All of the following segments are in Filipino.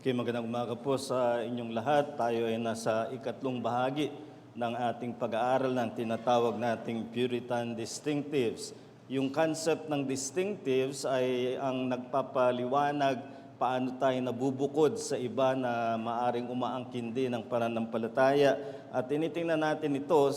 Okay, magandang umaga po sa inyong lahat. Tayo ay nasa ikatlong bahagi ng ating pag-aaral ng tinatawag nating Puritan Distinctives. Yung concept ng distinctives ay ang nagpapaliwanag paano tayo nabubukod sa iba na maaring umaangkin din ng pananampalataya. At tinitingnan natin ito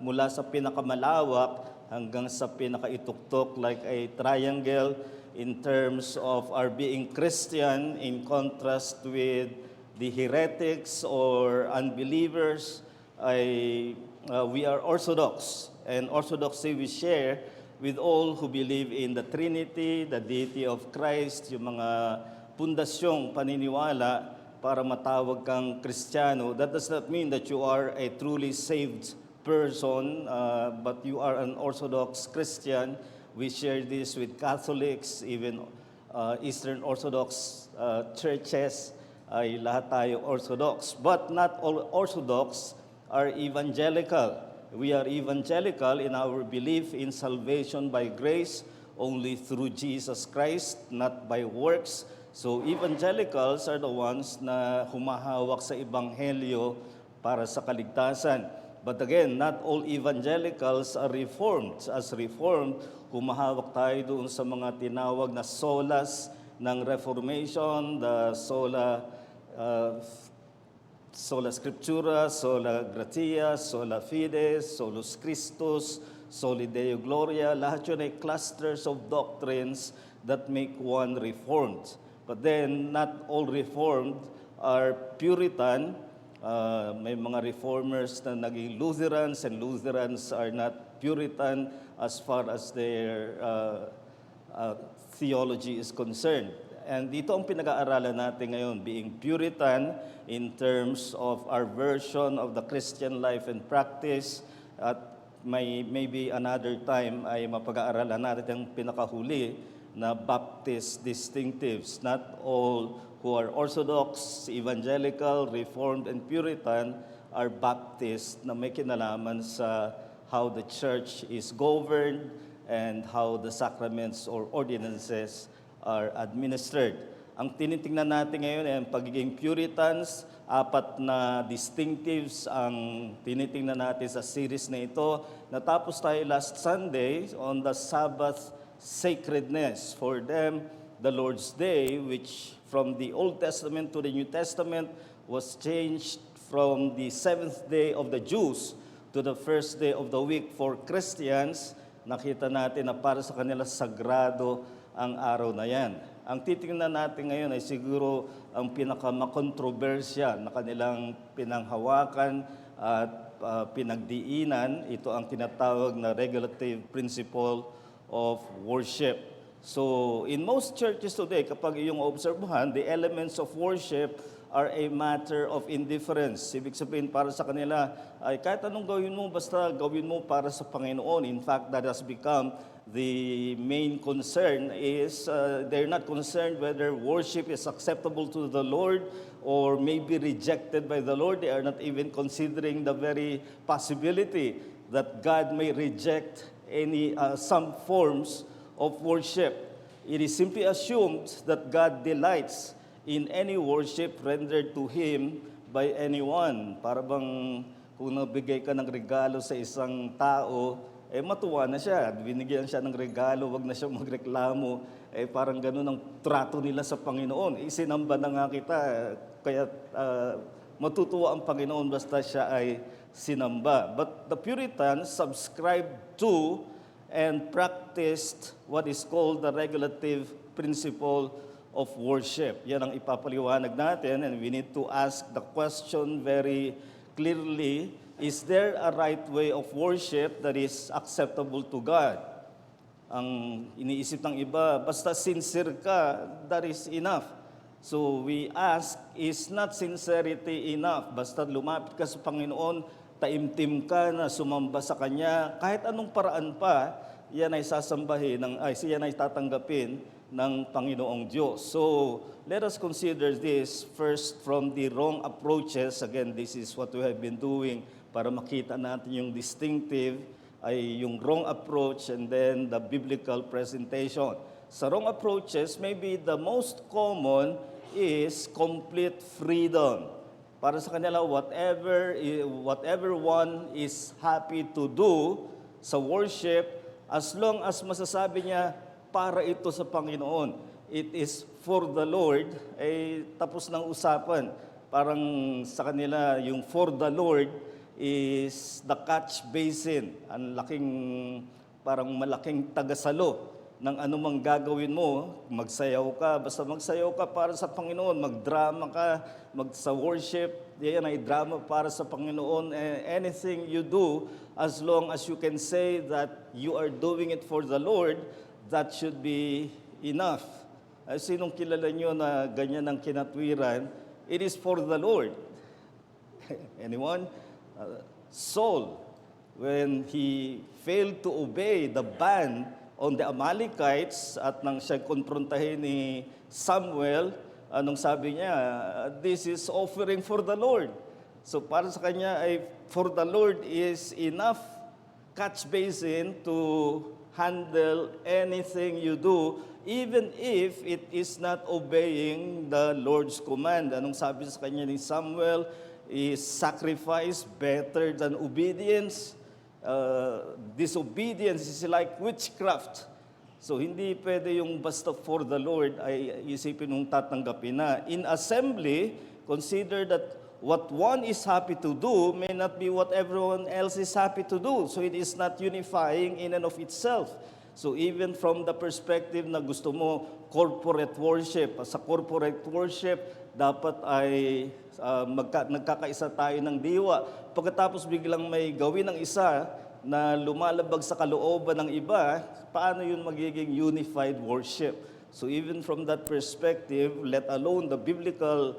mula sa pinakamalawak hanggang sa pinakaituktok like a triangle in terms of our being Christian in contrast with the heretics or unbelievers. We are Orthodox, and Orthodoxy we share with all who believe in the Trinity, the deity of Christ, yung mga pundasyong paniniwala para matawag kang Kristiyano. That does not mean that you are a truly saved person, but you are an Orthodox Christian. We share this with Catholics, even Eastern Orthodox churches, ay lahat tayo Orthodox. But not all Orthodox are evangelical. We are evangelical in our belief in salvation by grace only through Jesus Christ, not by works. So evangelicals are the ones na humahawak sa ebanghelyo para sa kaligtasan. But again, not all evangelicals are reformed. As reformed, humahawak tayo doon sa mga tinawag na solas ng Reformation, the sola scriptura, sola gratia, sola fides, solus Christus, soli Deo gloria. Lahat yun ay clusters of doctrines that make one reformed. But then, not all reformed are Puritan. May mga reformers na naging Lutherans, and Lutherans are not Puritan as far as their theology is concerned. And dito ang pinag-aaralan natin ngayon, being Puritan in terms of our version of the Christian life and practice. At maybe another time ay mapag-aaralan natin ang pinakahuli na Baptist distinctives. Not all who are Orthodox, Evangelical, Reformed, and Puritan are Baptist na may kinalaman sa how the church is governed and how the sacraments or ordinances are administered. Ang tinitingnan natin ngayon ay ang pagiging Puritans. 4 na distinctives ang tinitingnan natin sa series na ito. Natapos tayo last Sunday on the Sabbath sacredness. For them, the Lord's Day, which from the Old Testament to the New Testament was changed from the 7th day of the Jews to the first day of the week for Christians. Nakita natin na para sa kanila sagrado ang araw na yan. Ang titingnan natin ngayon ay siguro ang pinakamakontrobersya na kanilang pinanghawakan at pinagdiinan. Ito ang tinatawag na regulative principle of worship. So, in most churches today, kapag iyong obserbahan, the elements of worship are a matter of indifference. Ibig sabihin, para sa kanila, ay kahit anong gawin mo, basta gawin mo para sa Panginoon. In fact, that has become the main concern is they're not concerned whether worship is acceptable to the Lord or may be rejected by the Lord. They are not even considering the very possibility that God may reject some forms of worship. It is simply assumed that God delights in any worship rendered to Him by anyone. Para bang kung nabigay ka ng regalo sa isang tao, matuwa na siya. Binigyan siya ng regalo, wag na siya magreklamo. Parang ganun ang trato nila sa Panginoon. Isinamba na nga kita, kaya matutuwa ang Panginoon basta siya ay sinamba. But the Puritans subscribed to and practiced what is called the regulative principle of worship. Yan ang ipapaliwanag natin, and we need to ask the question very clearly, is there a right way of worship that is acceptable to God? Ang iniisip ng iba, basta sincere ka, that is enough. So we ask, is not sincerity enough? Basta lumapit ka sa Panginoon, taimtim ka na sumamba sa Kanya, kahit anong paraan pa, yan ay yan ay tatanggapin ng Panginoong Diyos. So, let us consider this first from the wrong approaches. Again, this is what we have been doing para makita natin yung distinctive, ay yung wrong approach and then the biblical presentation. Sa wrong approaches, maybe the most common is complete freedom. Para sa kanila, whatever one is happy to do sa worship, as long as masasabi niya, para ito sa Panginoon, it is for the Lord, ay tapos ng usapan. Parang sa kanila, yung for the Lord is the catch basin. Ang laking, parang malaking tagasalo ng anumang gagawin mo. Magsayaw ka, basta magsayaw ka para sa Panginoon, magdrama ka, sa worship, yan ay drama para sa Panginoon. Anything you do, as long as you can say that you are doing it for the Lord, that should be enough. Sinong kilala nyo na ganyan ang kinatwiran? It is for the Lord. Anyone? Saul, when he failed to obey the ban on the Amalekites at nang siya konfrontahin ni Samuel, anong sabi niya? This is offering for the Lord. So para sa kanya ay for the Lord is enough catch basin to handle anything you do, even if it is not obeying the Lord's command. Anong sabi sa kanya ni Samuel? Is sacrifice better than obedience? Disobedience is like witchcraft. So hindi pwede yung basta for the Lord ay isipin mong tatanggapin na. In assembly, consider that what one is happy to do may not be what everyone else is happy to do. So it is not unifying in and of itself. So even from the perspective na gusto mo corporate worship, sa corporate worship, dapat ay nagkakaisa tayo ng diwa. Pagkatapos biglang may gawin ng isa na lumalabag sa kalooban ng iba, paano yun magiging unified worship? So even from that perspective, let alone the biblical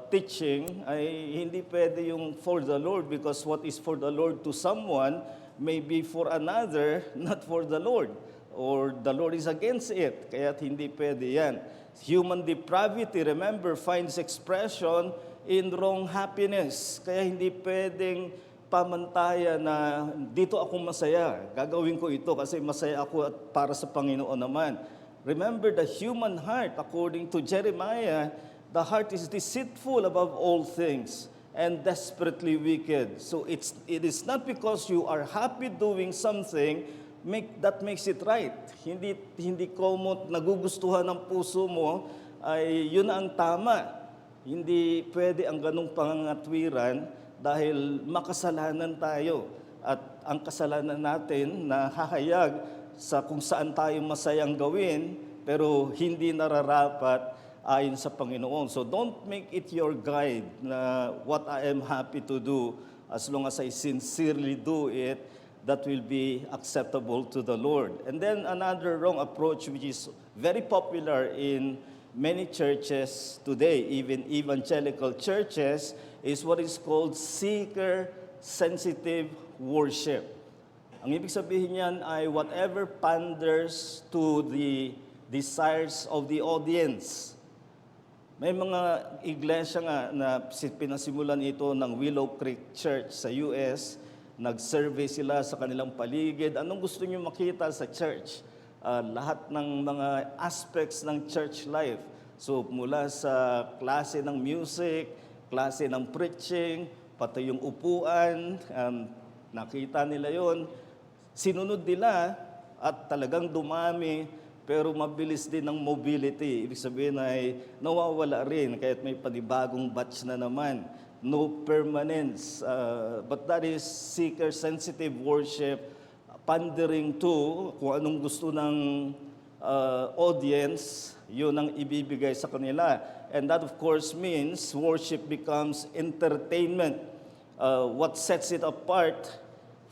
teaching, ay hindi pwede yung for the Lord, because what is for the Lord to someone may be for another, not for the Lord. Or the Lord is against it. Kaya't hindi pwede yan. Human depravity, remember, finds expression in wrong happiness. Kaya hindi pwedeng pamantayan na dito ako masaya, gagawin ko ito kasi masaya ako at para sa Panginoon naman. Remember, the human heart, according to Jeremiah, the heart is deceitful above all things and desperately wicked. So it is not because you are happy doing something that makes it right. Hindi ko mo nagugustuhan ng puso mo ay yun ang tama. Hindi pwede ang ganung pangangatwiran dahil makasalanan tayo. At ang kasalanan natin na hahayag sa kung saan tayo masayang gawin, pero hindi nararapat ayon sa Panginoon. So don't make it your guide na what I am happy to do. As long as I sincerely do it, that will be acceptable to the Lord. And then another wrong approach, which is very popular in many churches today, even evangelical churches, is what is called seeker-sensitive worship. Ang ibig sabihin niyan ay whatever panders to the desires of the audience. May mga iglesia nga na pinasimulan ito ng Willow Creek Church sa US. Nag-survey sila sa kanilang paligid. Anong gusto niyo makita sa church? Lahat ng mga aspects ng church life. So mula sa klase ng music, klase ng preaching, pati yung upuan, nakita nila yon. Sinunod nila at talagang dumami, pero mabilis din ang mobility. Ibig sabihin ay nawawala rin kahit may panibagong batch na naman. No permanence. But that is seeker-sensitive worship, pandering to kung anong gusto ng audience, yun ang ibibigay sa kanila. And that of course means worship becomes entertainment. What sets it apart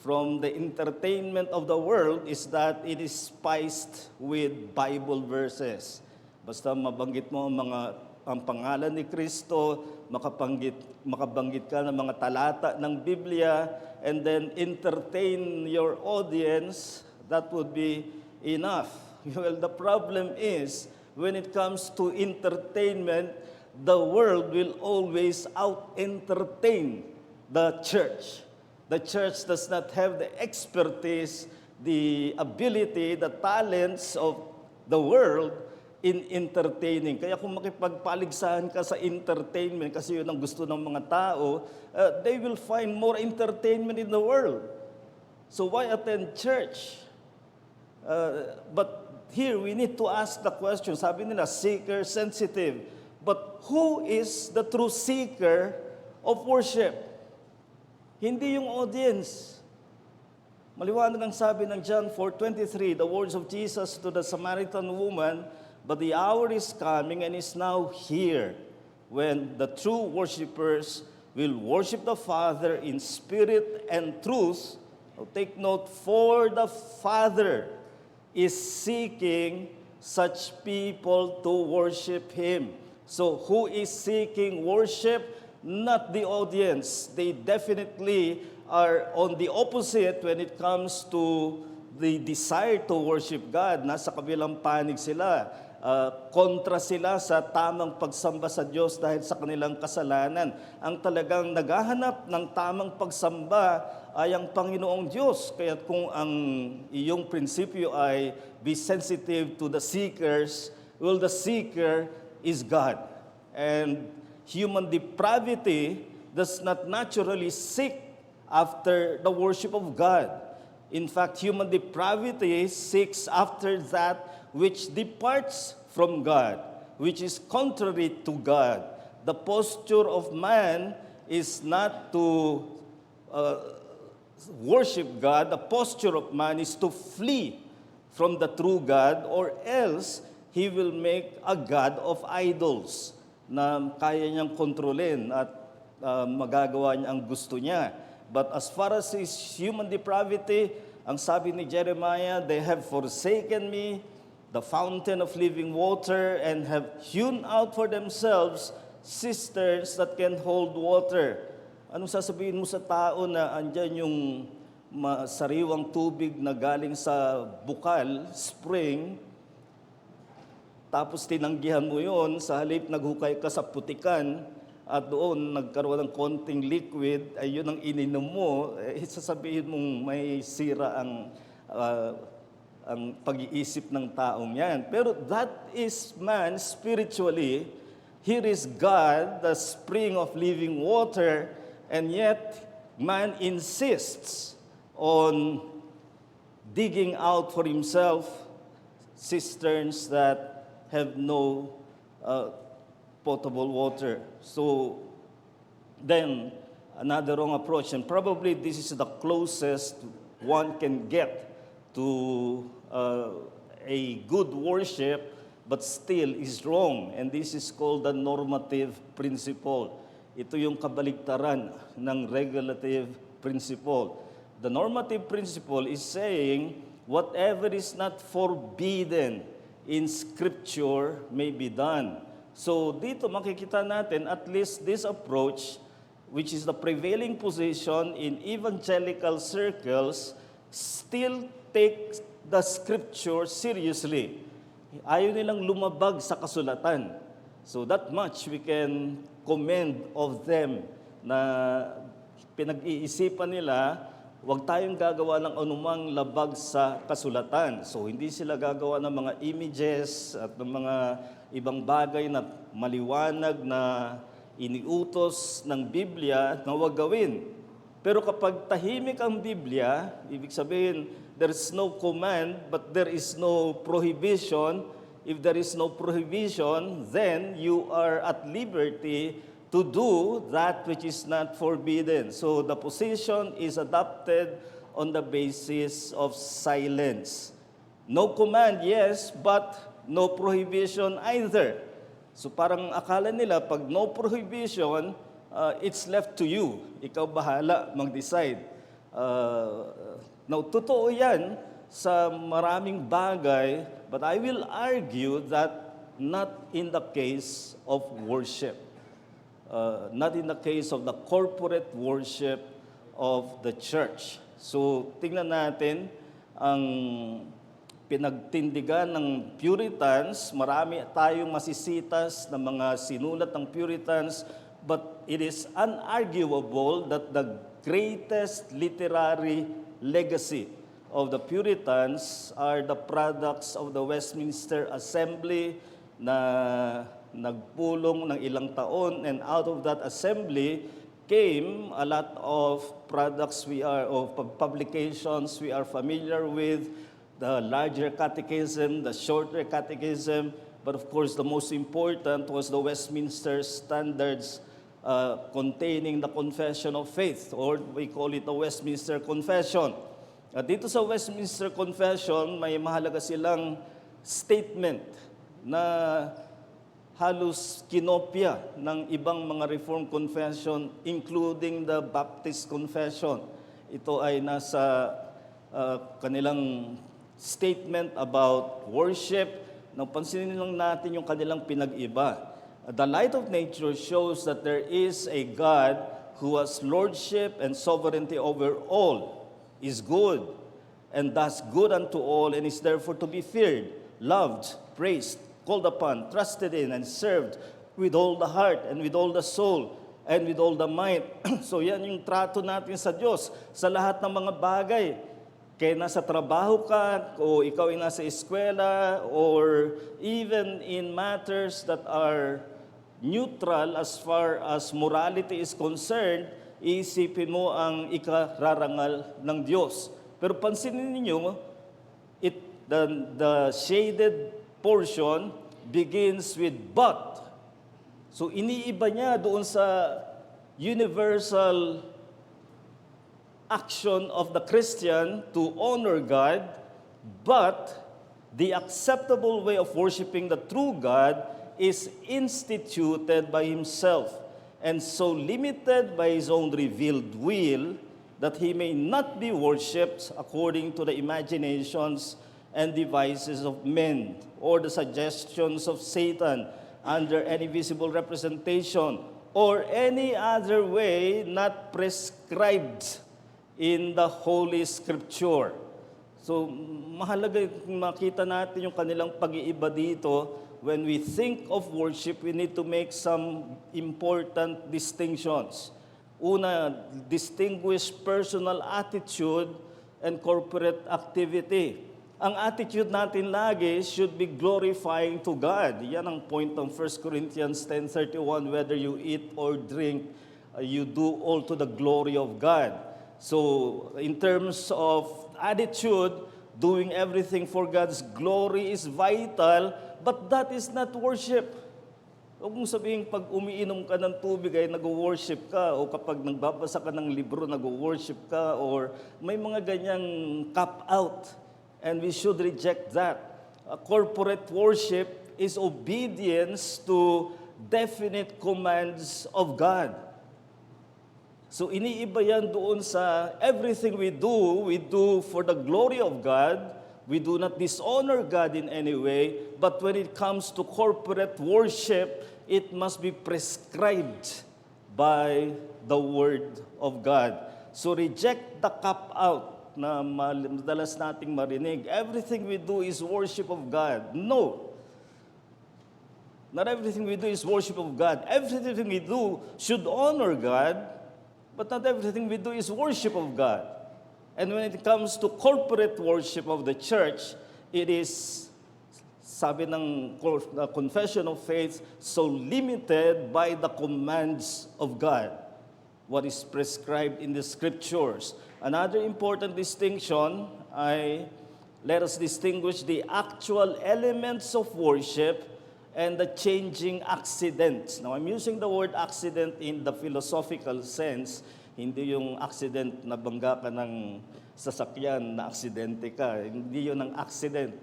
from the entertainment of the world is that it is spiced with Bible verses. Basta mabanggit mo ang pangalan ni Kristo, makabanggit ka ng mga talata ng Biblia, and then entertain your audience, that would be enough. Well, the problem is, when it comes to entertainment, the world will always out-entertain the church. The church does not have the expertise, the ability, the talents of the world, in entertaining. Kaya kung makipagpaligsahan ka sa entertainment, kasi yun ang gusto ng mga tao, they will find more entertainment in the world. So why attend church? But here, we need to ask the question. Sabi nila, seeker, sensitive. But who is the true seeker of worship? Hindi yung audience. Maliwanag ang sabi ng John 4:23, the words of Jesus to the Samaritan woman, but the hour is coming and is now here, when the true worshipers will worship the Father in spirit and truth. So take note, for the Father is seeking such people to worship Him. So who is seeking worship? Not the audience. They definitely are on the opposite when it comes to the desire to worship God. Nasa kabilang panig sila. Kontra sila sa tamang pagsamba sa Diyos dahil sa kanilang kasalanan. Ang talagang naghahanap ng tamang pagsamba ay ang Panginoong Diyos. Kaya kung ang iyong prinsipyo ay be sensitive to the seekers, well, the seeker is God. And human depravity does not naturally seek after the worship of God. In fact, human depravity seeks after that which departs from God, which is contrary to God. The posture of man is not to worship God. The posture of man is to flee from the true God, or else he will make a god of idols na kaya niyang kontrolin at magagawa niya ang gusto niya. But as far as his human depravity, ang sabi ni Jeremiah, they have forsaken me, the fountain of living water, and have hewn out for themselves cisterns that can hold water. Anong sasabihin mo sa tao na andyan yung sariwang tubig na galing sa bukal, spring, tapos tinanggihan mo yon, sa halip naghukay ka sa putikan, at doon nagkaroon ng konting liquid, ay yun ang ininom mo, sasabihin mong may sira ang pag-iisip ng taong yan. Pero that is man spiritually. Here is God, the spring of living water, and yet man insists on digging out for himself cisterns that have no potable water. So then another wrong approach, and probably this is the closest one can get to a good worship, but still is wrong. And this is called the normative principle. Ito yung kabaligtaran ng regulative principle. The normative principle is saying whatever is not forbidden in Scripture may be done. So dito makikita natin at least this approach, which is the prevailing position in evangelical circles, still take the Scripture seriously. Ayaw nilang lumabag sa kasulatan. So that much we can commend of them na pinag-iisipan nila, huwag tayong gagawa ng anumang labag sa kasulatan. So hindi sila gagawa ng mga images at ng mga ibang bagay na maliwanag na iniutos ng Biblia na huwag gawin. Pero kapag tahimik ang Biblia, ibig sabihin, there is no command, but there is no prohibition. If there is no prohibition, then you are at liberty to do that which is not forbidden. So the position is adopted on the basis of silence. No command, yes, but no prohibition either. So parang akala nila, pag no prohibition, it's left to you. Ikaw bahala mag-decide. Now, totoo yan sa maraming bagay, but I will argue that not in the case of worship. Not in the case of the corporate worship of the church. So, tingnan natin ang pinagtindigan ng Puritans. Marami tayong masisitas na mga sinulat ng Puritans, but it is unarguable that the greatest literary legacy of the Puritans are the products of the Westminster Assembly na nagpulong ng ilang taon, and out of that assembly came a lot of products of publications we are familiar with, the larger catechism, the shorter catechism, but of course the most important was the Westminster Standards containing the Confession of Faith, or we call it the Westminster Confession. At dito sa Westminster Confession, may mahalaga silang statement na halos kinopya ng ibang mga Reformed Confession, including the Baptist Confession. Ito ay nasa kanilang statement about worship. Napansinin lang natin yung kanilang pinag-iba. The light of nature shows that there is a God who has lordship and sovereignty over all, is good, and does good unto all, and is therefore to be feared, loved, praised, called upon, trusted in, and served with all the heart, and with all the soul, and with all the might. So yan yung trato natin sa Diyos sa lahat ng mga bagay. Kaya nasa trabaho ka, o ikaw ay nasa eskwela, or even in matters that are neutral as far as morality is concerned, iisipin mo ang ikararangal ng Diyos. Pero pansinin niyo, the shaded portion begins with but. So iniiba niya doon sa universal action of the Christian to honor God, but the acceptable way of worshiping the true God is instituted by Himself, and so limited by His own revealed will, that He may not be worshipped according to the imaginations and devices of men, or the suggestions of Satan under any visible representation, or any other way not prescribed in the Holy Scripture. So, mahalaga makita natin yung kanilang pag-iiba dito. When we think of worship, we need to make some important distinctions. Una, distinguish personal attitude and corporate activity. Ang attitude natin lagi should be glorifying to God. Yan ang point ng 1 Corinthians 10:31, whether you eat or drink, you do all to the glory of God. So, in terms of attitude, doing everything for God's glory is vital, but that is not worship. Huwag mong sabihin pag umiinom ka ng tubig ay nag-worship ka, o kapag nagbabasa ka ng libro nag-worship ka, or may mga ganyang cap out. And we should reject that. Corporate worship is obedience to definite commands of God. So iniiba yan doon sa everything we do for the glory of God. We do not dishonor God in any way, but when it comes to corporate worship, it must be prescribed by the Word of God. So reject the cop out na madalas nating marinig. Everything we do is worship of God. No. Not everything we do is worship of God. Everything we do should honor God, but not everything we do is worship of God. And when it comes to corporate worship of the church, it is, sabi ng Confession of Faith, so limited by the commands of God, what is prescribed in the Scriptures. Another important distinction let us distinguish the actual elements of worship and the changing accidents. Now, I'm using the word accident in the philosophical sense, hindi yung accident na bangga ka ng sasakyan na aksidente ka. Hindi yun ang accident.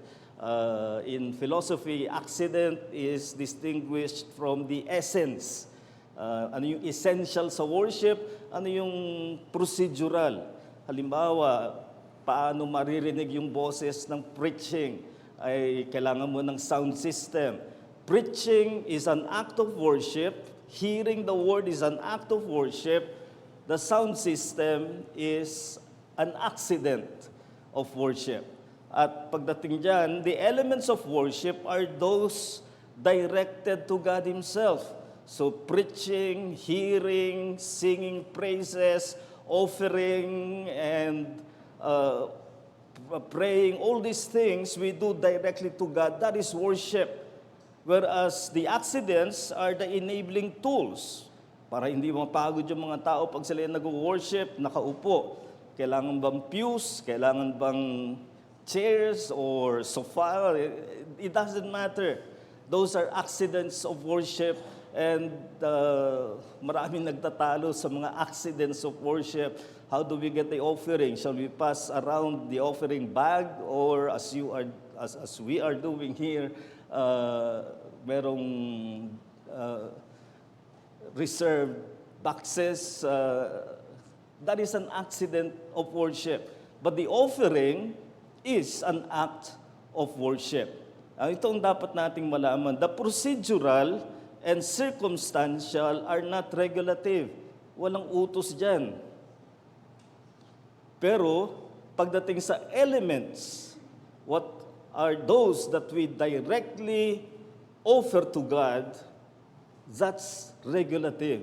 In philosophy, accident is distinguished from the essence. Ano yung essential sa worship, ano yung procedural. Halimbawa, paano maririnig yung boses ng preaching, ay kailangan mo ng sound system. Preaching is an act of worship. Hearing the word is an act of worship. The sound system is an accident of worship. At pagdating dyan, the elements of worship are those directed to God Himself. So preaching, hearing, singing praises, offering, and praying, all these things we do directly to God, that is worship. Whereas the accidents are the enabling tools para hindi mapagod yung mga tao pag sila nag-worship, nakaupo. Kailangan bang pews? Kailangan bang chairs or sofa? It doesn't matter. Those are accidents of worship, and maraming nagtatalo sa mga accidents of worship. How do we get the offering? Shall we pass around the offering bag, or as we are doing here, merong reserved boxes? That is an accident of worship. But the offering is an act of worship. Ito ang dapat nating malaman. The procedural and circumstantial are not regulative. Walang utos dyan. Pero, pagdating sa elements, what are those that we directly offer to God, that's regulative.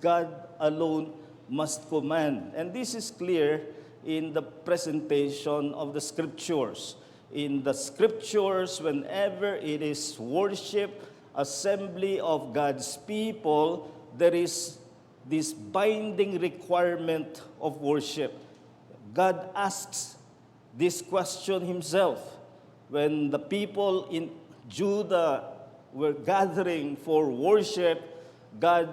God alone must command. And this is clear in the presentation of the Scriptures. In the Scriptures, whenever it is worship, assembly of God's people, there is this binding requirement of worship. God asks this question himself. When the people in Judah were gathering for worship, God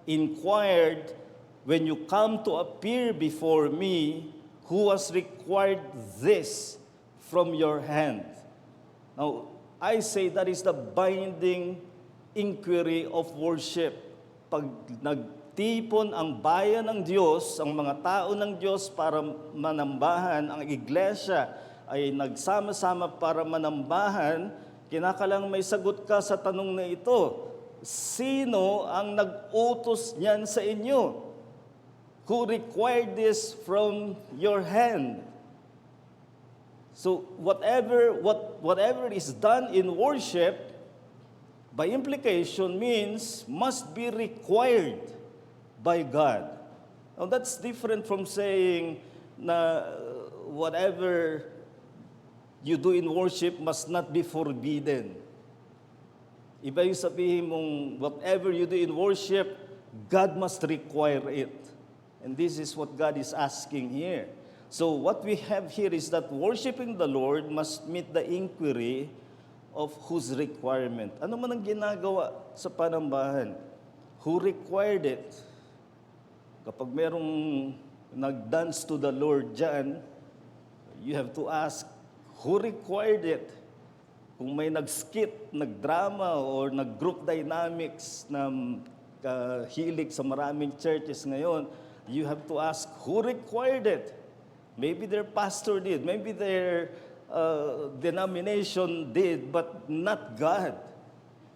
inquired, "When you come to appear before me, who has required this from your hand?" Now, I say that is the binding inquiry of worship. Pag nagtipon ang bayan ng Diyos, ang mga tao ng Diyos para manambahan, ang iglesia ay nagsama-sama para manambahan, kinakalang may sagot ka sa tanong na ito. Sino ang nag-utos niyan sa inyo? Who required this from your hand? So whatever is done in worship, by implication means must be required by God. Now that's different from saying na whatever you do in worship must not be forbidden. Iba yung sabihin mong whatever you do in worship, God must require it. And this is what God is asking here. So what we have here is that worshiping the Lord must meet the inquiry of whose requirement. Ano man ang ginagawa sa panambahan? Who required it? Kapag merong nag-dance to the Lord dyan, you have to ask, who required it? Kung may nag-skit, nag-drama, or nag-group dynamics na hilig sa maraming churches ngayon, you have to ask, who required it? Maybe their pastor did, maybe their denomination did, but not God.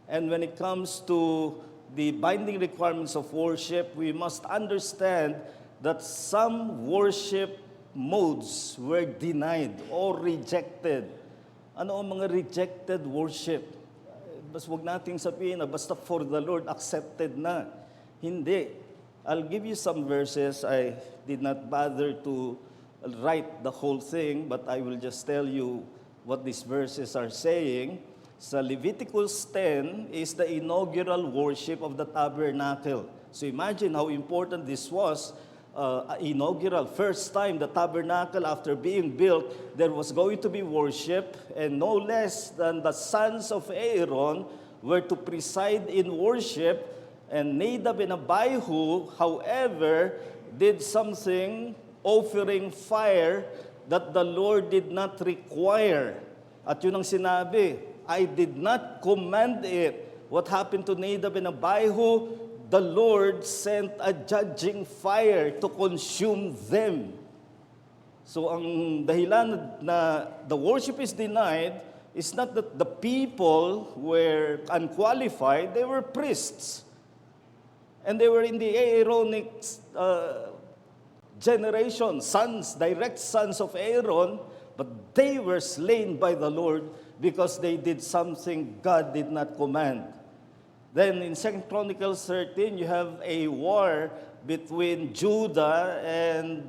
And when it comes to the binding requirements of worship, we must understand that some worship modes were denied or rejected. Ano ang mga rejected worship? Basta wag nating sabihin na basta for the Lord accepted na. Hindi. I'll give you some verses. I did not bother to write the whole thing, but I will just tell you what these verses are saying. Sa Leviticus 10 is the inaugural worship of the tabernacle. So imagine how important this was. Inaugural, first time the tabernacle after being built, there was going to be worship, and no less than the sons of Aaron were to preside in worship, and Nadab and Abihu, however, did something offering fire that the Lord did not require. At yun ang sinabi, I did not command it. What happened to Nadab and Abihu? The Lord sent a judging fire to consume them. So ang dahilan na the worship is denied is not that the people were unqualified, they were priests. And they were in the Aaronic generation, direct sons of Aaron, but they were slain by the Lord because they did something God did not command. Then in 2 Chronicles 13, you have a war between Judah and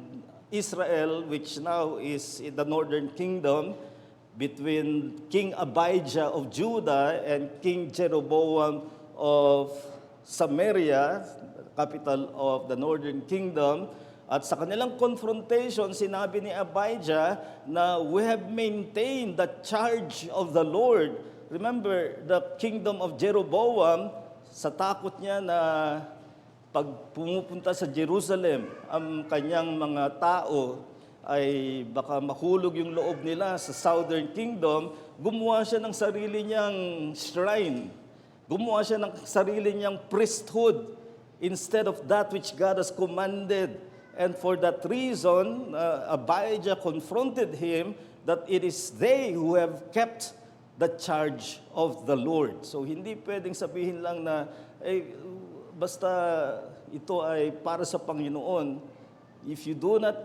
Israel, which now is in the northern kingdom, between King Abijah of Judah and King Jeroboam of Samaria, capital of the northern kingdom. At sa kanilang confrontation, sinabi ni Abijah na we have maintained the charge of the Lord. Remember, the kingdom of Jeroboam, sa takot niya na pag pumupunta sa Jerusalem, ang kanyang mga tao ay baka mahulog yung loob nila sa southern kingdom, gumawa siya ng sarili niyang shrine. Gumawa siya ng sarili niyang priesthood instead of that which God has commanded. And for that reason, Abijah confronted him that it is they who have kept the charge of the Lord. So hindi pwedeng sabihin lang na, basta ito ay para sa Panginoon. If you do not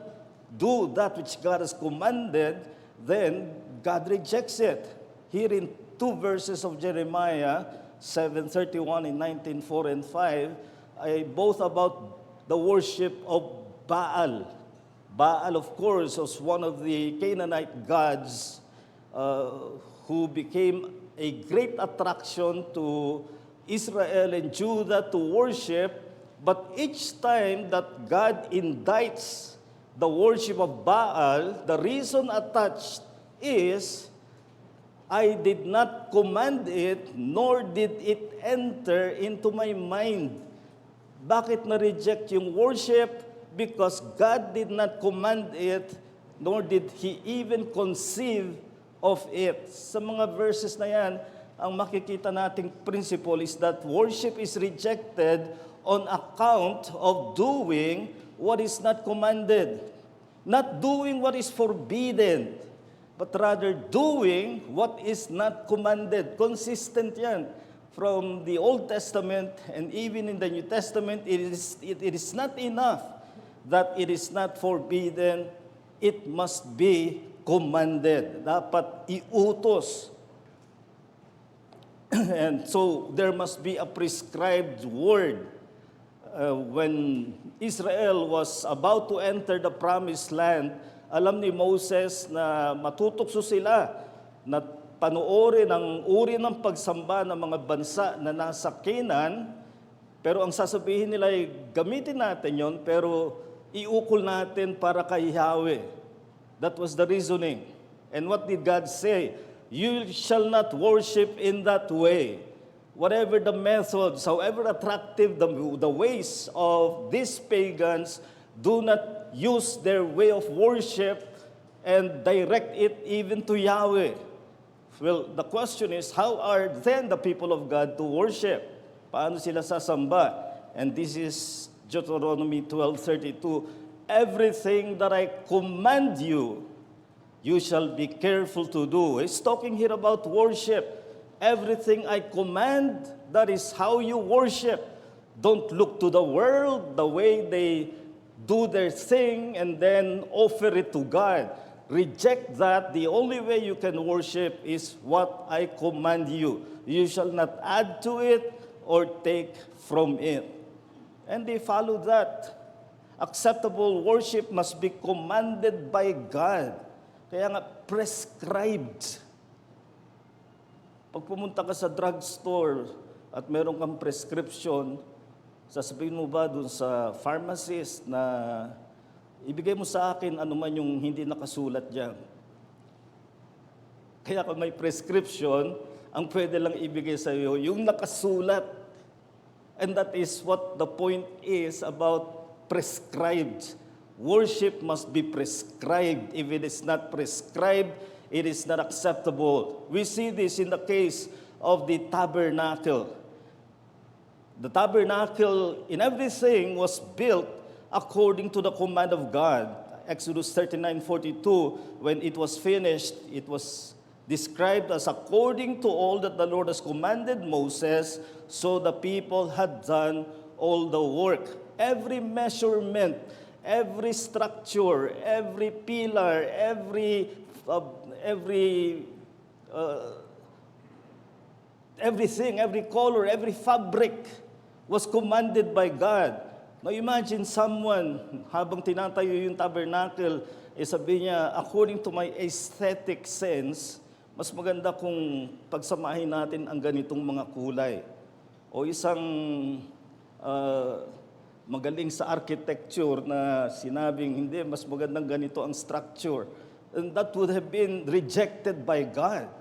do that which God has commanded, then God rejects it. Here in 2 verses of Jeremiah, 7:31 and 19:4 and 5, ay both about the worship of Baal. Baal, of course, was one of the Canaanite gods who became a great attraction to Israel and Judah to worship. But each time that God indicts the worship of Baal, the reason attached is, I did not command it, nor did it enter into my mind. Bakit na-reject yung worship? Because God did not command it, nor did He even conceive of it. Sa mga verses na yan, ang makikita nating principle is that worship is rejected on account of doing what is not commanded. Not doing what is forbidden, but rather doing what is not commanded. Consistent yan. From the Old Testament and even in the New Testament, it is not enough that it is not forbidden, it must be commanded. Dapat iutos. And so there must be a prescribed word. When Israel was about to enter the promised land, alam ni Moses na matutokso sila na panoorin ang uri ng pagsamba ng mga bansa na nasa Canaan, pero ang sasabihin nila ay gamitin natin yon, pero iukol natin para kay Yahweh. That was the reasoning. And what did God say? You shall not worship in that way. Whatever the methods, however attractive the ways of these pagans, do not use their way of worship and direct it even to Yahweh. Well, the question is, how are then the people of God to worship? Paano sila sasamba? And this is Deuteronomy 12:32. Everything that I command you, you shall be careful to do. He's talking here about worship. Everything I command, that is how you worship. Don't look to the world, the way they do their thing, and then offer it to God. Reject that. The only way you can worship is what I command you. You shall not add to it or take from it. And they follow that. Acceptable worship must be commanded by God. Kaya nga, prescribed. Pag pumunta ka sa drugstore at meron kang prescription, sasabihin mo ba dun sa pharmacist na ibigay mo sa akin ano man yung hindi nakasulat diyan? Kaya kung may prescription, ang pwede lang ibigay sa iyo yung nakasulat. And that is what the point is about prescribed. Worship must be prescribed. If it is not prescribed, it is not acceptable. We see this in the case of the tabernacle. The tabernacle in everything was built according to the command of God. Exodus 39:42, when it was finished, it was described as according to all that the Lord has commanded Moses, so the people had done all the work. Every measurement, every structure, every pillar, everything, every color, every fabric was commanded by God. Now imagine someone, habang tinatayo yung tabernacle, sabi niya, according to my aesthetic sense, mas maganda kung pagsamahin natin ang ganitong mga kulay. O isang magaling sa architecture na sinabing, hindi, mas magandang ganito ang structure. And that would have been rejected by God.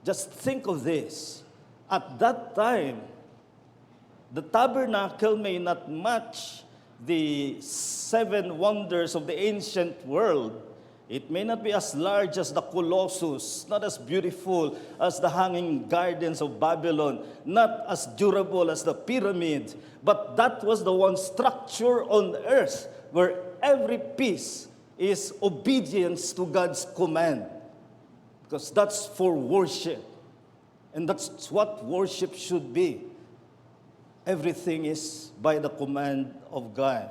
Just think of this. At that time, the tabernacle may not match the 7 wonders of the ancient world. It may not be as large as the Colossus, not as beautiful as the hanging gardens of Babylon, not as durable as the pyramids, but that was the one structure on earth where every piece is obedience to God's command. Because that's for worship. And that's what worship should be. Everything is by the command of God.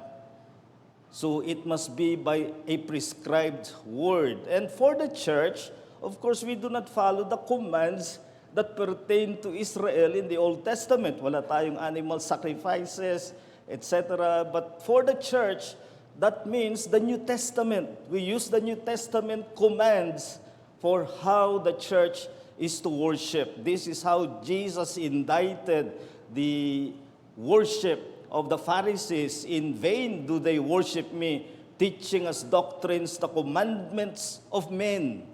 So it must be by a prescribed word. And for the church, of course, we do not follow the commands that pertain to Israel in the Old Testament. Wala tayong animal sacrifices, etc. But for the church, that means the New Testament. We use the New Testament commands for how the church is to worship. This is how Jesus indicted the worship of the Pharisees. In vain do they worship me, teaching as doctrines the commandments of men.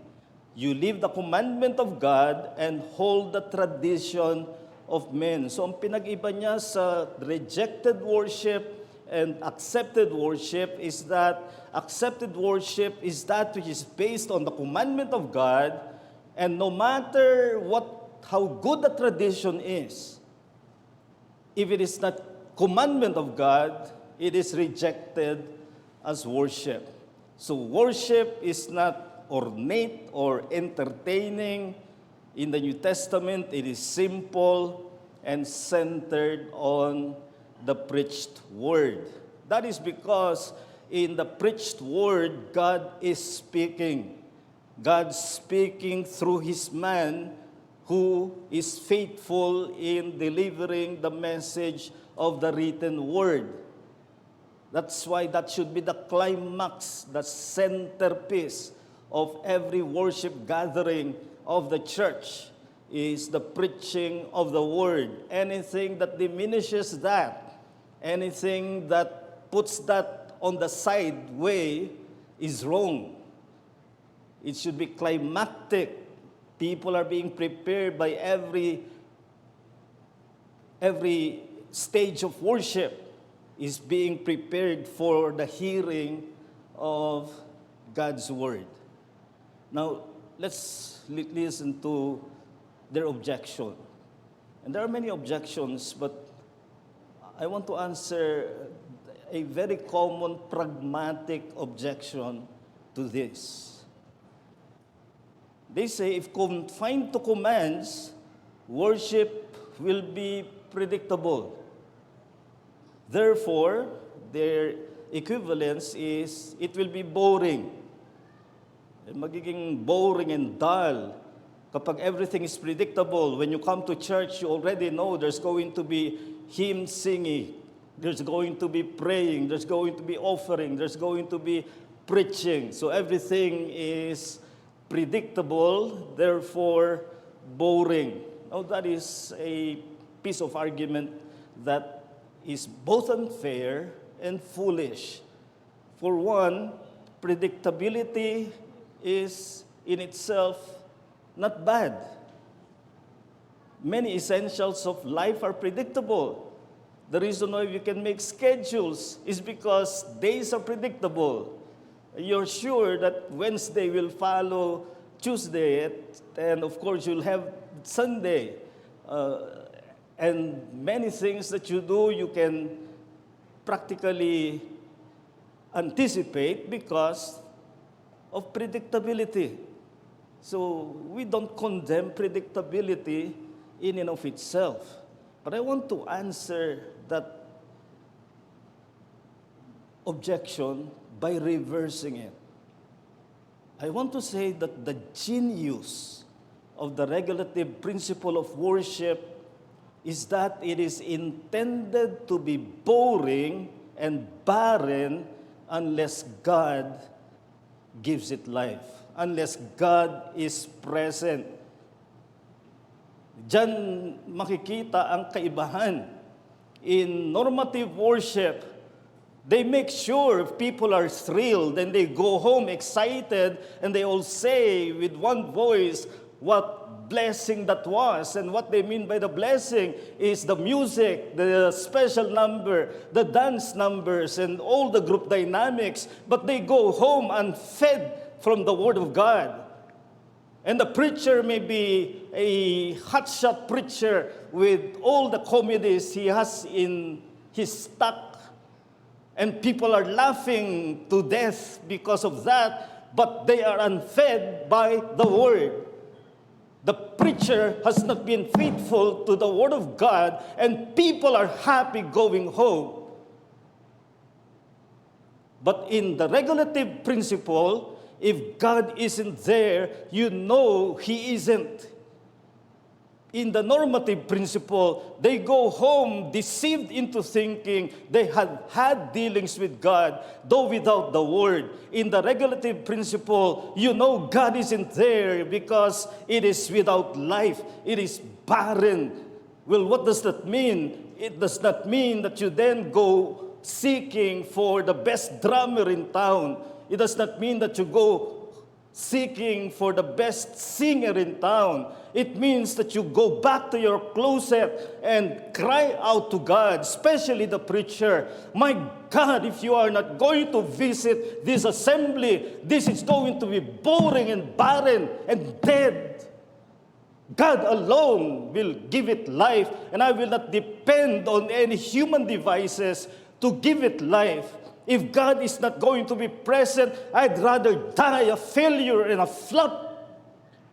You leave the commandment of God and hold the tradition of men. So ang pinag-iba niya sa rejected worship and accepted worship is that accepted worship is that which is based on the commandment of God, and no matter how good the tradition is, if it is not commandment of God, it is rejected as worship. So worship is not ornate or entertaining. In the New Testament, it is simple and centered on the preached word. That is because in the preached word, God is speaking. God speaking through His man who is faithful in delivering the message of the written word. That's why that should be the climax, the centerpiece of every worship gathering of the church is the preaching of the word. Anything that diminishes that, anything that puts that on the side way is wrong. It should be climactic. People are being prepared by every stage of worship is being prepared for the hearing of God's word. Now, let's listen to their objection. And there are many objections, but I want to answer a very common pragmatic objection to this. They say if confined to commands, worship will be predictable. Therefore, their equivalence is it will be boring. Magiging boring and dull kapag everything is predictable. When you come to church, you already know there's going to be hymn singing, there's going to be praying, there's going to be offering, there's going to be preaching. So everything is predictable, therefore boring. Now that is a piece of argument that is both unfair and foolish. For one, predictability is in itself not bad. Many essentials of life are predictable. The reason why we can make schedules is because days are predictable. You're sure that Wednesday will follow Tuesday, and of course you'll have Sunday. And many things that you do, you can practically anticipate because of predictability. So we don't condemn predictability in and of itself. But I want to answer that objection by reversing it. I want to say that the genius of the regulative principle of worship is that it is intended to be boring and barren unless God gives it life, unless God is present. Diyan makikita ang kaibahan. In normative worship, they make sure people are thrilled and they go home excited and they all say with one voice what blessing that was. And what they mean by the blessing is the music, the special number, the dance numbers, and all the group dynamics. But they go home unfed from the Word of God. And the preacher may be a hotshot preacher with all the comedies he has in his stock. And people are laughing to death because of that, but they are unfed by the Word. The preacher has not been faithful to the Word of God, and people are happy going home. But in the regulative principle, if God isn't there, you know He isn't. In the normative principle, they go home deceived into thinking they had had dealings with God, though without the Word. In the regulative principle, you know God isn't there because it is without life. It is barren. Well, what does that mean? It does not mean that you then go seeking for the best drummer in town. It does not mean that you go seeking for the best singer in town. It means that you go back to your closet and cry out to God, especially the preacher. My God, if you are not going to visit this assembly, this is going to be boring and barren and dead. God alone will give it life, and I will not depend on any human devices to give it life. If God is not going to be present, I'd rather die a failure and a flop.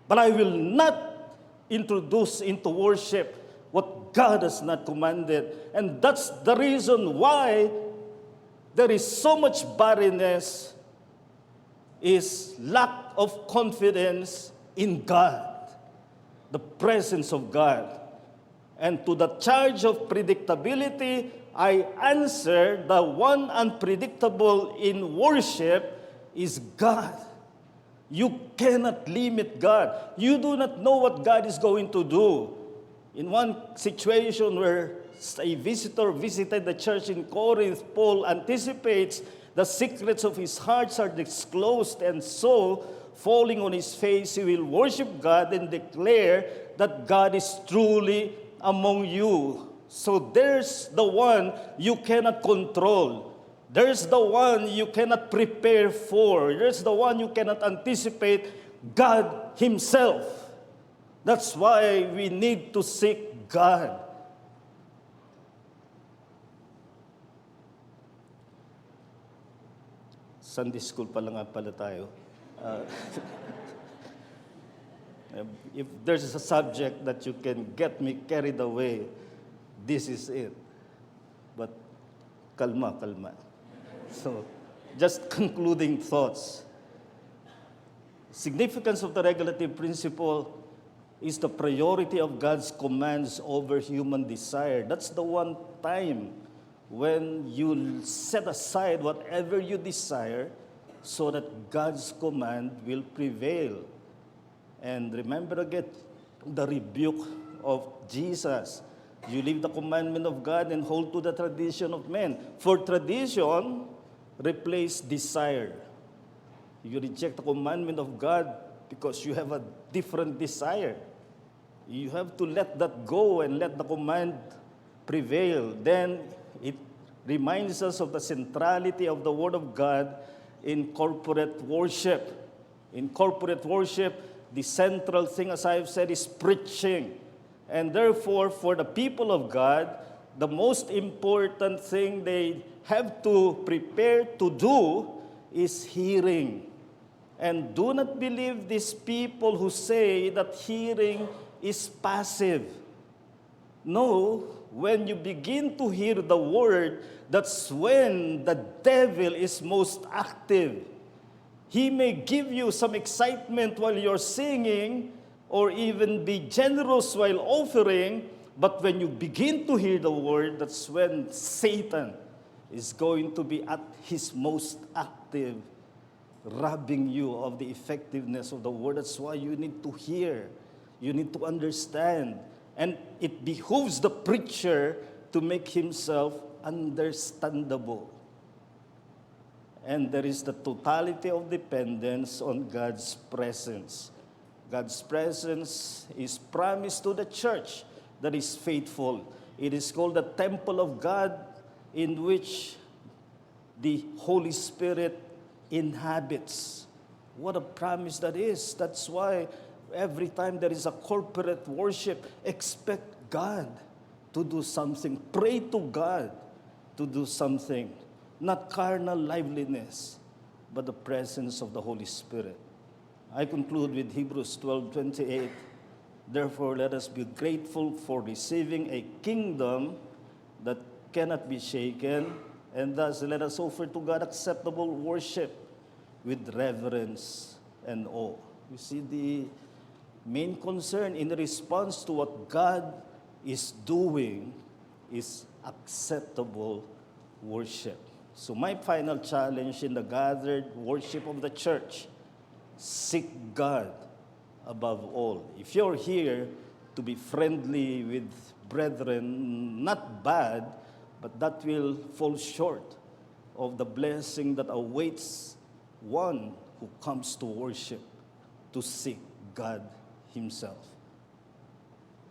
But I will not introduce into worship what God has not commanded. And that's the reason why there is so much barrenness, is lack of confidence in God, the presence of God. And to the charge of predictability, I answer the one unpredictable in worship is God. You cannot limit God. You do not know what God is going to do. In one situation where a visitor visited the church in Corinth, Paul anticipates the secrets of his hearts are disclosed, and so, falling on his face, he will worship God and declare that God is truly among you. So there's the one you cannot control. There's the one you cannot prepare for. There's the one you cannot anticipate, God Himself. That's why we need to seek God. Sunday school pa lang nga pala tayo. If there's a subject that you can get me carried away, this is it. But kalma. So, just concluding thoughts. Significance of the regulative principle is the priority of God's commands over human desire. That's the one time when you set aside whatever you desire so that God's command will prevail. And remember again the rebuke of Jesus. You leave the commandment of God and hold to the tradition of men. For tradition, replace desire. You reject the commandment of God because you have a different desire. You have to let that go and let the command prevail. Then it reminds us of the centrality of the Word of God in corporate worship. In corporate worship, the central thing, as I have said, is preaching. And therefore, for the people of God, the most important thing they have to prepare to do is hearing. And do not believe these people who say that hearing is passive. No, when you begin to hear the word, that's when the devil is most active. He may give you some excitement while you're singing, or even be generous while offering, But when you begin to hear the word, that's when Satan is going to be at his most active, robbing you of the effectiveness of the word. That's why you need to hear. You need to understand. And it behooves the preacher to make himself understandable. And there is the totality of dependence on God's presence. God's presence is promised to the church that is faithful. It is called the temple of God, in which the Holy Spirit inhabits. What a promise that is. That's why every time there is a corporate worship, expect God to do something. Pray to God to do something. Not carnal liveliness, but the presence of the Holy Spirit. I conclude with Hebrews 12:28. Therefore, let us be grateful for receiving a kingdom that cannot be shaken, and thus let us offer to God acceptable worship with reverence and awe. You see, the main concern in response to what God is doing is acceptable worship. So my final challenge in the gathered worship of the church, seek God above all. If you're here to be friendly with brethren, not bad, but that will fall short of the blessing that awaits one who comes to worship, to seek God Himself.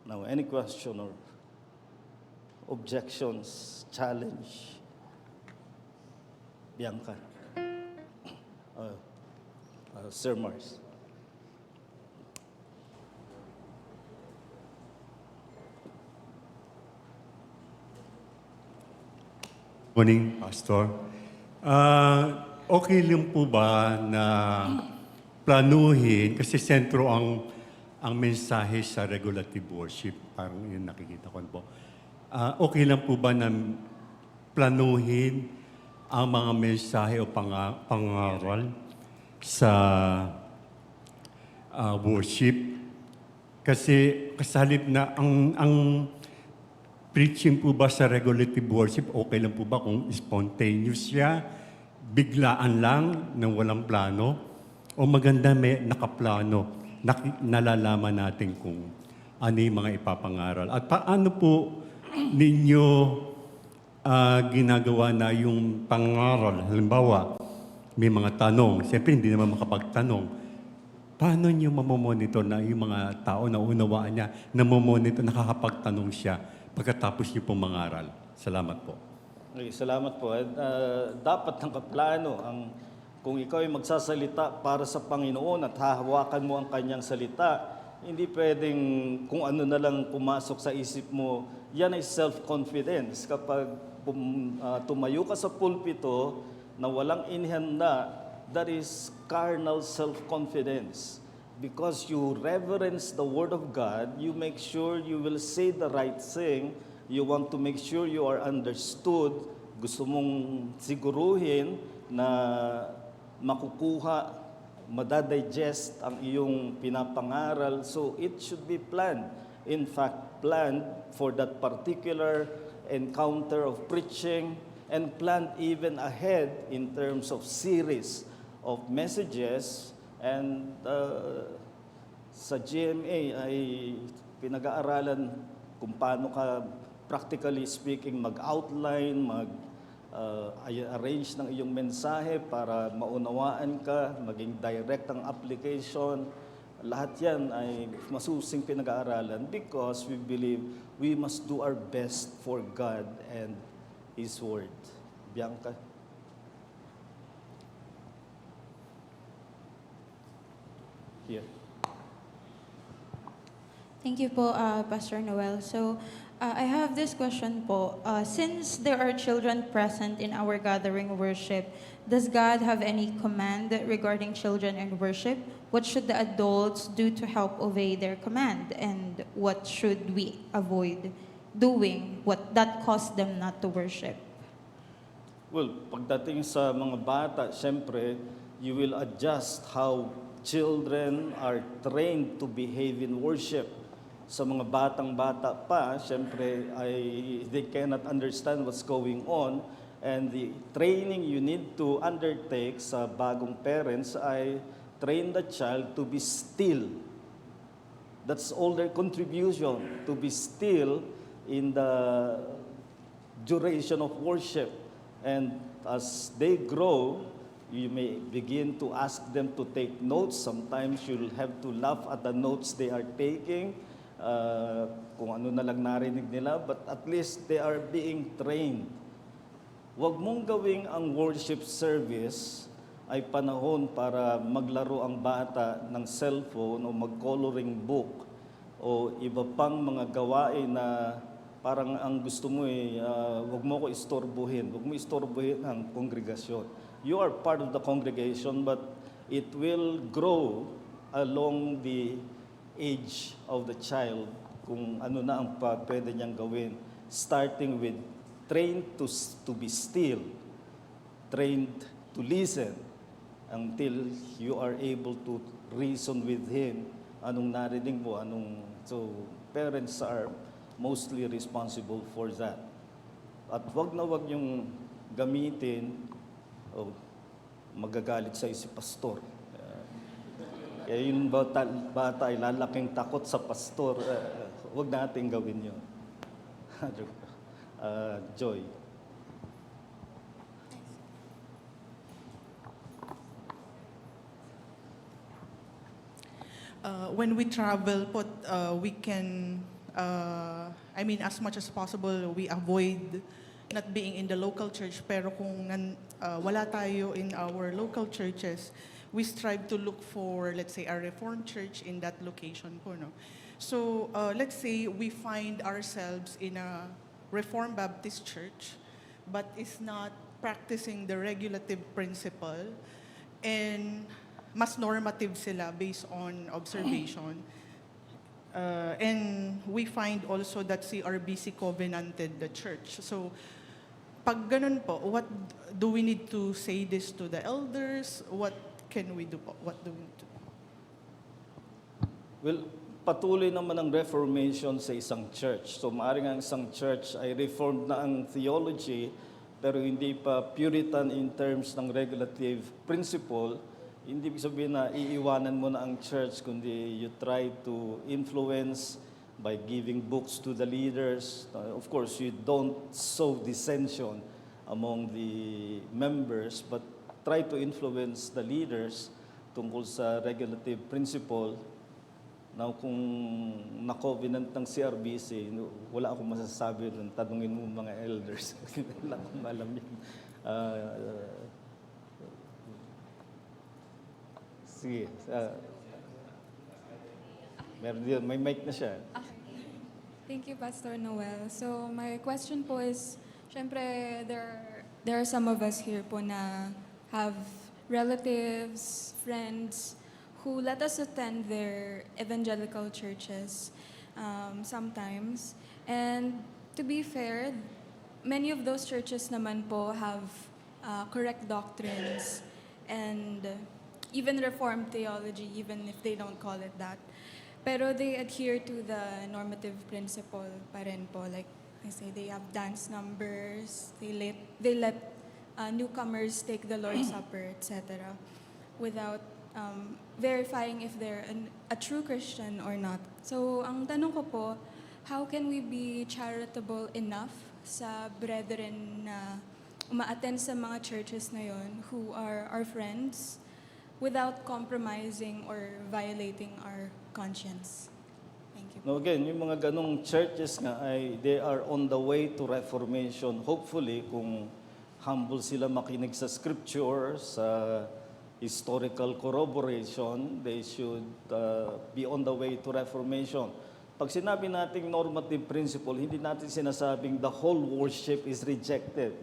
Now, any question or objections, challenge? Bianca. Sir Mars. Morning, Pastor. Okay lang po ba na planuhin, kasi sentro ang mensahe sa regulative worship, parang yun nakikita ko po. Okay lang po ba na planuhin ang mga mensahe o pangaral sa worship? Kasi kasalip na ang preaching po ba sa regulative worship, okay lang po ba kung spontaneous siya, biglaan lang, nang walang plano, o maganda may nakaplano, nalalaman natin kung ano yung mga ipapangaral. At paano po ninyo ginagawa na yung pangaral? Halimbawa, may mga tanong, siyempre hindi naman makapagtanong. Paano nyo mamomonitor na yung mga tao na unawaan niya, namomonitor, nakakapagtanong siya pagkatapos niyo pong mangaral? Salamat po. Okay, salamat po. Dapat nakaplano kung ikaw ay magsasalita para sa Panginoon at hahawakan mo ang kanyang salita, hindi pwedeng kung ano na lang pumasok sa isip mo. Yan ay self-confidence. Kapag tumayo ka sa pulpito na walang inihanda, that is carnal self-confidence. Because you reverence the Word of God, you make sure you will say the right thing, you want to make sure you are understood, gusto mong siguruhin na makukuha, madadigest ang iyong pinapangaral, so it should be planned. In fact, planned for that particular encounter of preaching and planned even ahead in terms of series of messages. And sa GMA ay pinag-aaralan kung paano ka, practically speaking, mag-outline, arrange ng iyong mensahe para maunawaan ka, maging direct ang application. Lahat yan ay masusing pinag-aaralan because we believe we must do our best for God and His Word. Bianca? Here. Thank you po, Pastor Noel. So, I have this question po. Since there are children present in our gathering worship, does God have any command regarding children and worship? What should the adults do to help obey their command? And what should we avoid doing that cause them not to worship? Well, pagdating sa mga bata, syempre, you will adjust how children are trained to behave in worship. Sa mga batang-bata pa, syempre, they cannot understand what's going on. And the training you need to undertake sa bagong parents ay train the child to be still. That's all their contribution, to be still in the duration of worship. And as they grow, you may begin to ask them to take notes. Sometimes you'll have to laugh at the notes they are taking, kung ano na lang narinig nila, but at least they are being trained. Huwag mong gawing ang worship service ay panahon para maglaro ang bata ng cellphone o mag-coloring book o iba pang mga gawain na parang ang gusto mo huwag mo ko istorbohin, huwag mo istorbohin ang kongregasyon. You are part of the congregation, but it will grow along the age of the child kung ano na ang pwede niyang gawin. Starting with trained to be still, trained to listen, until you are able to reason with him. Anong narinig mo, so parents are mostly responsible for that. At wag na wag yung gamitin, magagalit sa'yo si pastor. Kaya yung bata ay lalaking takot sa pastor, wag natin gawin yun. Joy. When we travel po, we can, as much as possible, we avoid not being in the local church. Pero kung wala tayo in our local churches, we strive to look for, let's say, a Reformed church in that location po, no? So, let's say we find ourselves in a Reformed Baptist church, but is not practicing the regulative principle, and mas normative sila based on observation. And we find also that CRBC covenanted the church. So, pag ganun po, what do we need to say this to the elders? What can we do po? What do we need to do? Well, patuloy naman ang reformation sa isang church. So maaaring ang isang church ay reformed na ang theology, pero hindi pa Puritan in terms ng regulative principle. Hindi ibig sabihin na iiwanan mo na ang church, kundi you try to influence by giving books to the leaders. Of course, you don't sow dissension among the members, but try to influence the leaders tungkol sa regulative principle. Now, kung na-covenant ng CRBC, wala akong masasabi doon. Tanungin mo mga elders. Wala akong alam yun. Sige. Meron din, may mic na siya. Thank you, Pastor Noel. So, my question po is, syempre, there are some of us here po na have relatives, friends, who let us attend their evangelical churches sometimes. And to be fair, many of those churches naman po have correct doctrines and even Reformed theology, even if they don't call it that. Pero they adhere to the normative principle pa rin po. Like I say, they have dance numbers, they let newcomers take the Lord's Supper, etc. without verifying if they're a true Christian or not. So, ang tanong ko po, how can we be charitable enough sa brethren na uma-attend sa mga churches na yon who are our friends without compromising or violating our conscience? Thank you. No, again, yung mga ganong churches nga ay they are on the way to reformation. Hopefully, kung humble sila makinig sa scripture, sa historical corroboration, they should be on the way to reformation. Pag sinabi nating normative principle, hindi natin sinasabing the whole worship is rejected.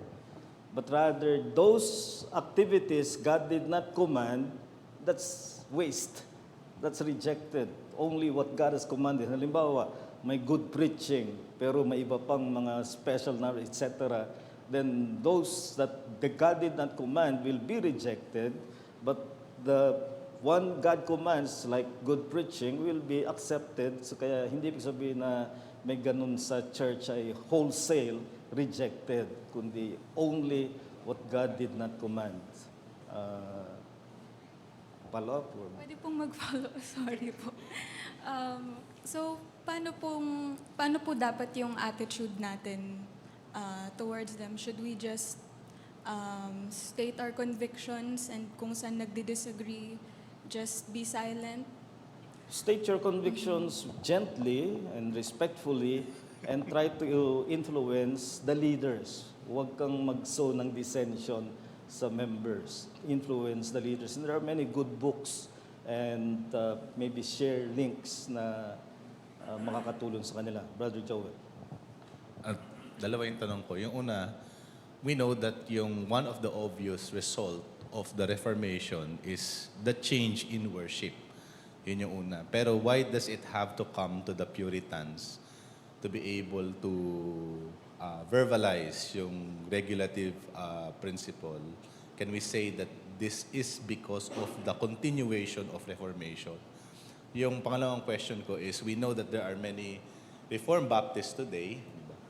But rather, those activities God did not command, that's waste. That's rejected. Only what God has commanded. Halimbawa, may good preaching, pero may iba pang mga special na, etc. Then those that the God did not command will be rejected. But the one God commands, like good preaching, will be accepted. So kaya hindi ibig sabihin na may ganun sa church ay wholesale rejected, kundi only what God did not command. Follow up? Pwede pong mag-follow, sorry po. So, paano po dapat yung attitude natin towards them? Should we just state our convictions and kung saan nagdi-disagree, just be silent? State your convictions gently and respectfully and try to influence the leaders. Huwag kang mag-sow ng dissension sa members. Influence the leaders. And there are many good books and maybe share links na makakatulong sa kanila. Brother Joel. At dalawa yung tanong ko. Yung una, we know that yung one of the obvious result of the Reformation is the change in worship. Yun yung una. Pero why does it have to come to the Puritans to be able to verbalize yung regulative principle? Can we say that this is because of the continuation of Reformation? Yung pangalawang question ko is, we know that there are many Reformed Baptists today,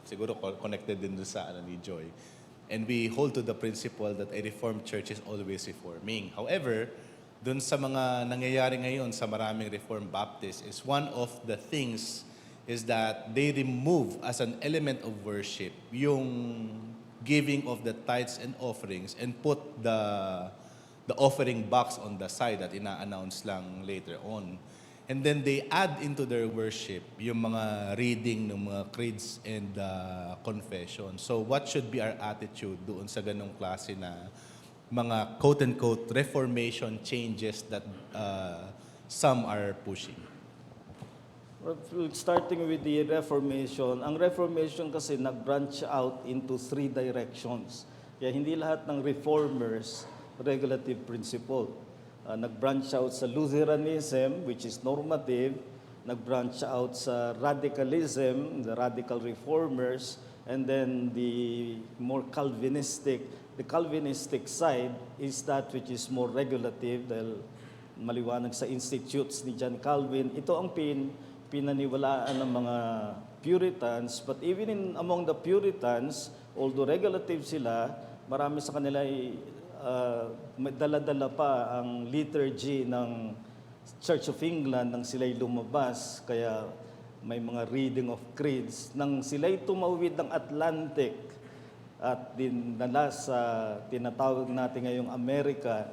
siguro connected din doon sa ni Joy, and we hold to the principle that a Reformed church is always reforming. However, doon sa mga nangyayari ngayon sa maraming Reformed Baptists is one of the things is that they remove as an element of worship yung giving of the tithes and offerings and put the offering box on the side that ina-announce lang later on. And then they add into their worship yung mga reading ng mga creeds and confession. So what should be our attitude doon sa ganong klase na mga quote-unquote reformation changes that some are pushing? Well, starting with the Reformation, ang Reformation kasi nag-branch out into 3 directions. Kaya hindi lahat ng reformers regulative principle. Nag-branch out sa Lutheranism, which is normative, nag-branch out sa radicalism, the radical reformers, and then the more Calvinistic. The Calvinistic side is that which is more regulative dahil maliwanag sa institutes ni John Calvin. Ito ang pinaniwalaan ng mga Puritans, but even among the Puritans, although regulative sila, marami sa kanila ay may dala-dala pa ang liturgy ng Church of England nang sila'y lumabas, kaya may mga reading of creeds. Nang sila'y tumawid ng Atlantic at dinala sa tinatawag natin ngayong Amerika,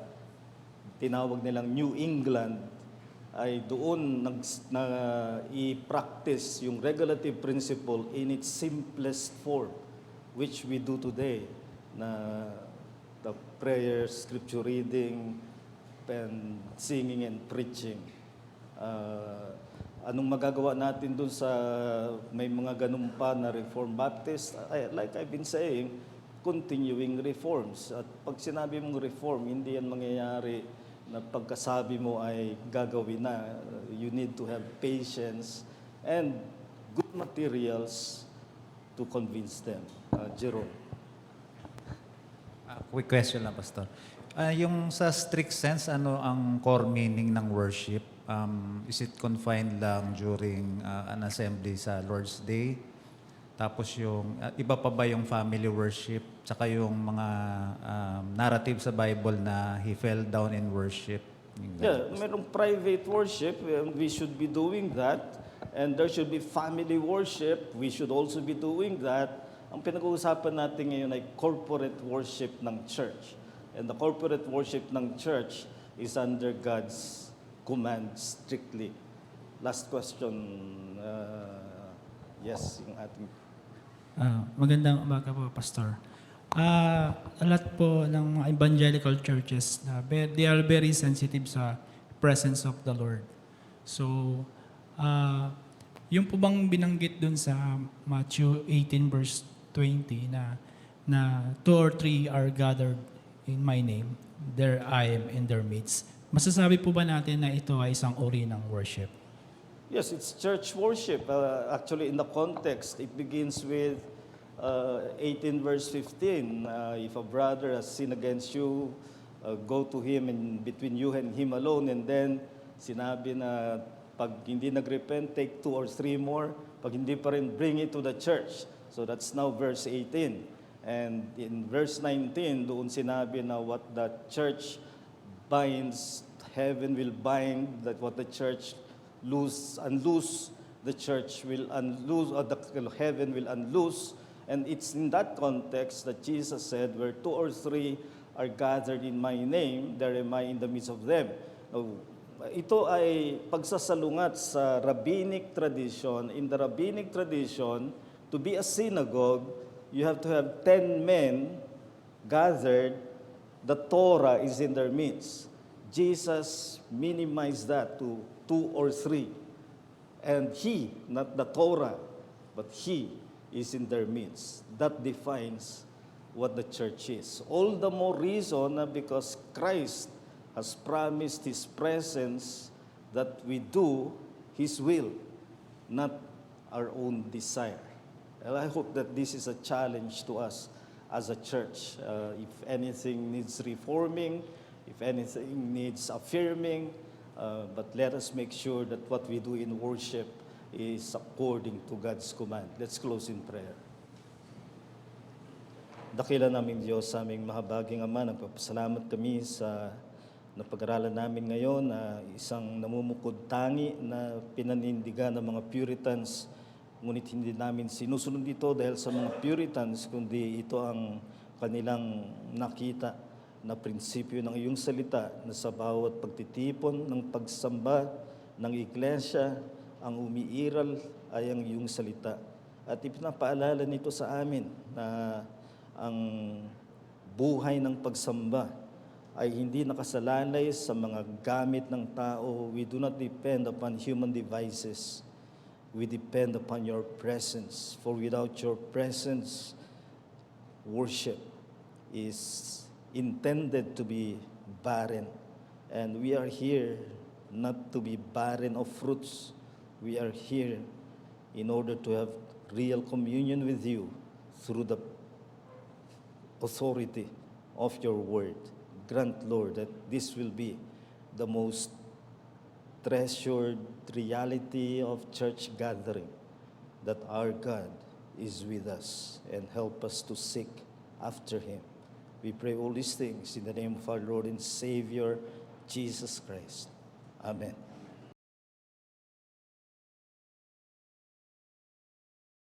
tinawag nilang New England, ay doon i-practice yung regulative principle in its simplest form, which we do today, na the prayer, scripture reading, and singing and preaching. Anong magagawa natin doon sa may mga ganun pa na Reformed Baptist? Like I've been saying, continuing reforms. At pag sinabi mong reform, hindi yan mangyayari na pagkasabi mo ay gagawin na. You need to have patience and good materials to convince them. Jerome. Quick question lang, Pastor. Yung sa strict sense, ano ang core meaning ng worship? Is it confined lang during an assembly sa Lord's Day? Tapos yung, iba pa ba yung family worship? Tsaka yung mga narrative sa Bible na he fell down in worship? Yeah, merong private worship, we should be doing that. And there should be family worship, we should also be doing that. Ang pinag-uusapan natin ngayon ay corporate worship ng church. And the corporate worship ng church is under God's command strictly. Last question. Yes, yung ating... Magandang umaga po, Pastor. A lot po ng mga evangelical churches, they are very sensitive sa presence of the Lord. So, yung po bang binanggit dun sa Matthew 18 verse 20 na 2 or 3 are gathered in my name, there I am in their midst. Masasabi po ba natin na ito ay isang uri ng worship? Yes, it's church worship. Actually, in the context, it begins with 18 verse 15. If a brother has sinned against you, go to Him and between you and Him alone. And then sinabi na pag hindi nag-repent, take 2 or 3 more. Pag hindi pa rin, bring it to the church. So that's now verse 18. And in verse 19, doon sinabi na what the church binds, heaven will bind, that what the church unloose, the church will unloose, or the heaven will unloose. And it's in that context that Jesus said, where 2 or 3 are gathered in my name, there am I in the midst of them. Now, ito ay pagsasalungat sa rabbinic tradition. In the rabbinic tradition, to be a synagogue, you have to have 10 men gathered. The Torah is in their midst. Jesus minimized that to 2 or 3. And He, not the Torah, but He is in their midst. That defines what the church is. All the more reason because Christ has promised His presence that we do His will, not our own desire. And I hope that this is a challenge to us as a church. If anything needs reforming, if anything needs affirming, but let us make sure that what we do in worship is according to God's command. Let's close in prayer. Dakila naming Diyos, sa aming mahabaging Ama, nagpapasalamat kami sa napag-aralan namin ngayon na isang namumukod tangi na pinanindigan ng mga Puritans. Ngunit hindi namin sinusunod ito dahil sa mga Puritans, kundi ito ang kanilang nakita na prinsipyo ng iyong salita na sa bawat pagtitipon ng pagsamba ng iglesia, ang umiiral ay ang iyong salita. At ipinapaalala nito sa amin na ang buhay ng pagsamba ay hindi nakasalalay sa mga gamit ng tao. We do not depend upon human devices. We depend upon your presence. For without your presence, worship is intended to be barren. And we are here not to be barren of fruits. We are here in order to have real communion with you through the authority of your word. Grant, Lord, that this will be the most treasured reality of church gathering, that our God is with us and help us to seek after Him. We pray all these things in the name of our Lord and Savior, Jesus Christ. Amen.